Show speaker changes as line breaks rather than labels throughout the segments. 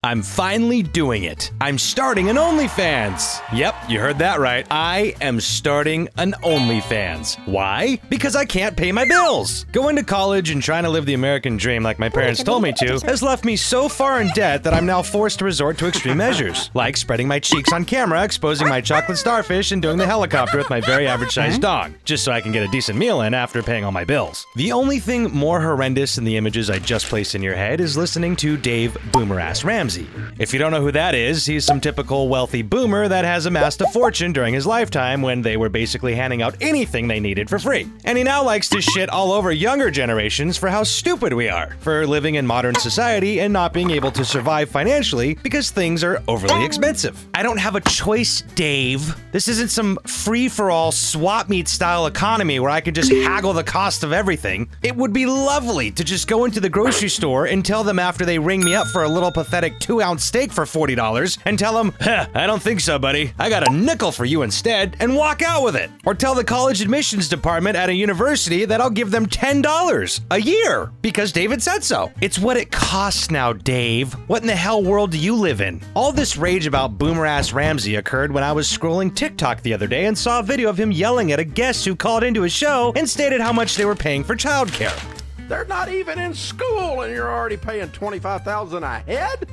I'm finally doing it. I'm starting an OnlyFans. Yep, you heard that right. I am starting an OnlyFans. Why? Because I can't pay my bills. Going to college and trying to live the American dream like my parents told me to has left me so far in debt that I'm now forced to resort to extreme measures, like spreading my cheeks on camera, exposing my chocolate starfish, and doing the helicopter with my very average-sized dog, just so I can get a decent meal in after paying all my bills. The only thing more horrendous than the images I just placed in your head is listening to Dave Boomer-ass Ramsey. If you don't know who that is, he's some typical wealthy boomer that has amassed a fortune during his lifetime when they were basically handing out anything they needed for free. And he now likes to shit all over younger generations for how stupid we are, for living in modern society and not being able to survive financially because things are overly expensive. I don't have a choice, Dave. This isn't some free-for-all swap meet style economy where I can just haggle the cost of everything. It would be lovely to just go into the grocery store and tell them after they ring me up for a little pathetic 2-ounce steak for $40 and tell them, I don't think so, buddy. I got a nickel for you instead, and walk out with it. Or tell the college admissions department at a university that I'll give them $10 a year because David said so. It's what it costs now, Dave. What in the hell world do you live in? All this rage about Boomer-ass Ramsey occurred when I was scrolling TikTok the other day and saw a video of him yelling at a guest who called into his show and stated how much they were paying for childcare.
They're not even in school and you're already paying $25,000 a head?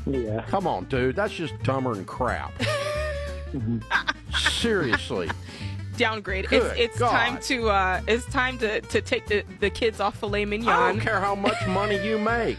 Yeah.
Come on, dude. That's just dumber than crap. Seriously.
Downgrade.
Good
It's
God.
time to take the kids off filet mignon.
I don't care how much money you make.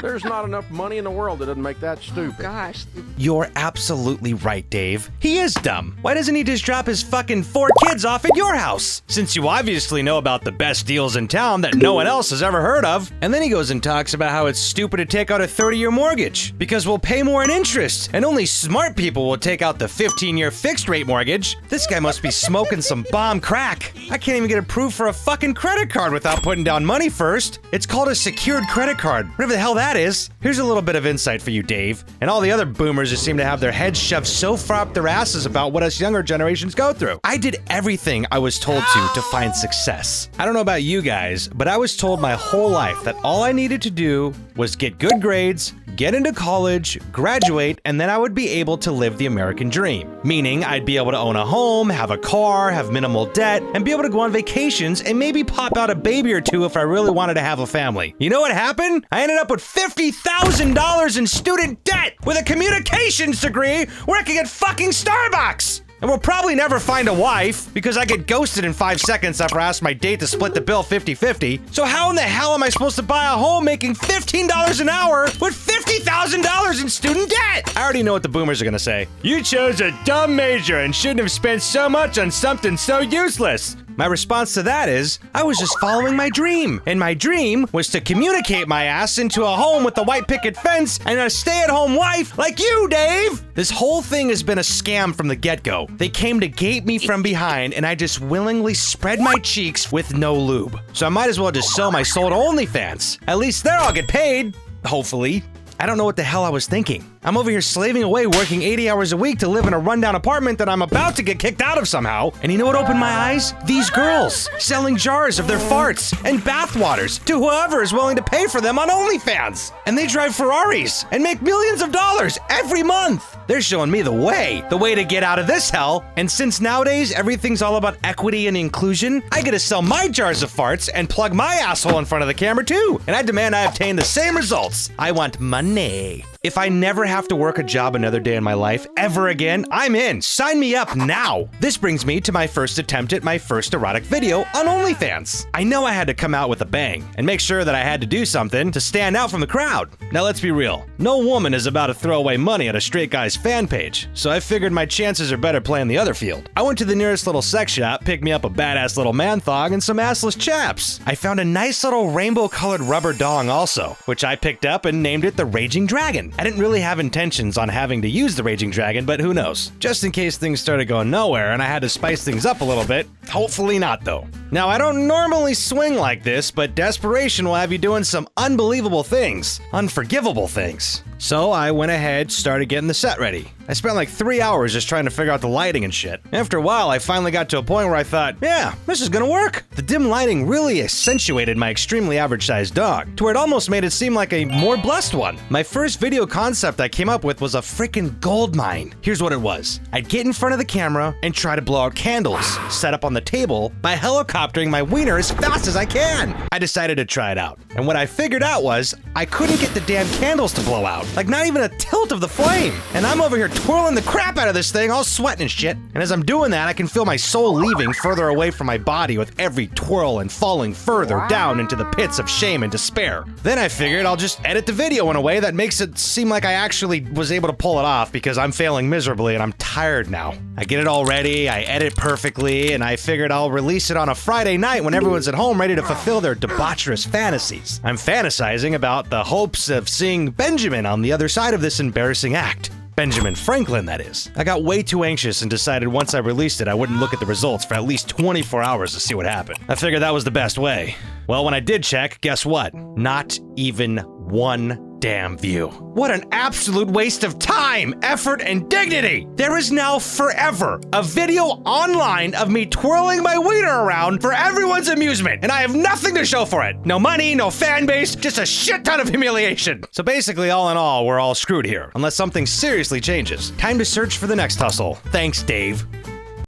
There's not enough money in the world that doesn't make that stupid.
Gosh.
You're absolutely right, Dave. He is dumb. Why doesn't he just drop his fucking 4 kids off at your house? Since you obviously know about the best deals in town that no one else has ever heard of. And then he goes and talks about how it's stupid to take out a 30-year mortgage because we'll pay more in interest and only smart people will take out the 15-year fixed rate mortgage. This guy must be smoking some bomb crack. I can't even get approved for a fucking credit card without putting down money first. It's called a secured credit card, whatever the hell that is. Here's a little bit of insight for you, Dave, and all the other boomers who seem to have their heads shoved so far up their asses about what us younger generations go through. I did everything I was told to find success. I don't know about you guys, but I was told my whole life that all I needed to do was get good grades, get into college, graduate, and then I would be able to live the American dream. Meaning I'd be able to own a home, have a car, have minimal debt, and be able to go on vacations and maybe pop out a baby or two if I really wanted to have a family. You know what happened? I ended up with $50,000 in student debt with a communications degree where I could get fucking Starbucks. And we'll probably never find a wife because I get ghosted in 5 seconds after I ask my date to split the bill 50-50. So how in the hell am I supposed to buy a home making $15 an hour with $50,000 in student debt? I already know what the boomers are gonna say. You chose a dumb major and shouldn't have spent so much on something so useless. My response to that is, I was just following my dream. And my dream was to communicate my ass into a home with a white picket fence and a stay-at-home wife like you, Dave! This whole thing has been a scam from the get-go. They came to gate me from behind and I just willingly spread my cheeks with no lube. So I might as well just sell my soul to OnlyFans. At least there I'll get paid. Hopefully. I don't know what the hell I was thinking. I'm over here slaving away working 80 hours a week to live in a rundown apartment that I'm about to get kicked out of somehow. And you know what opened my eyes? These girls selling jars of their farts and bathwaters to whoever is willing to pay for them on OnlyFans. And they drive Ferraris and make millions of dollars every month. They're showing me the way to get out of this hell. And since nowadays everything's all about equity and inclusion, I get to sell my jars of farts and plug my asshole in front of the camera too. And I demand I obtain the same results. I want money. If I never have to work a job another day in my life ever again, I'm in. Sign me up now. This brings me to my first attempt at my first erotic video on OnlyFans. I know I had to come out with a bang and make sure that I had to do something to stand out from the crowd. Now let's be real. No woman is about to throw away money at a straight guy's fan page, so I figured my chances are better playing the other field. I went to the nearest little sex shop, picked me up a badass little man thong and some assless chaps. I found a nice little rainbow-colored rubber dong also, which I picked up and named it the Raging Dragon. I didn't really have intentions on having to use the Raging Dragon, but who knows? Just in case things started going nowhere and I had to spice things up a little bit, Hopefully not, though. Now, I don't normally swing like this, but desperation will have you doing some unbelievable things, unforgivable things. So I went ahead, started getting the set ready. I spent like 3 hours just trying to figure out the lighting and shit. After a while, I finally got to a point where I thought, yeah, this is gonna work. The dim lighting really accentuated my extremely average-sized dog, to where it almost made it seem like a more blessed one. My first video concept I came up with was a freaking gold mine. Here's what it was. I'd get in front of the camera and try to blow out candles, set up on the table by helicoptering my wiener as fast as I can. I decided to try it out. And what I figured out was, I couldn't get the damn candles to blow out. Like not even a tilt of the flame. And I'm over here twirling the crap out of this thing, all sweating and shit. And as I'm doing that, I can feel my soul leaving further away from my body with every twirl and falling further down into the pits of shame and despair. Then I figured I'll just edit the video in a way that makes it seem like I actually was able to pull it off because I'm failing miserably and I'm tired now. I get it all ready, I edit perfectly, and I figured I'll release it on a Friday night when everyone's at home ready to fulfill their debaucherous fantasies. I'm fantasizing about the hopes of seeing Benjamin on the other side of this embarrassing act. Benjamin Franklin, that is. I got way too anxious and decided once I released it, I wouldn't look at the results for at least 24 hours to see what happened. I figured that was the best way. Well, when I did check, guess what? Not even one damn view. What an absolute waste of time, effort, and dignity! There is now forever a video online of me twirling my wiener around for everyone's amusement, and I have nothing to show for it. No money, no fan base, just a shit ton of humiliation. So basically, all in all, we're all screwed here, unless something seriously changes. Time to search for the next hustle. Thanks, Dave.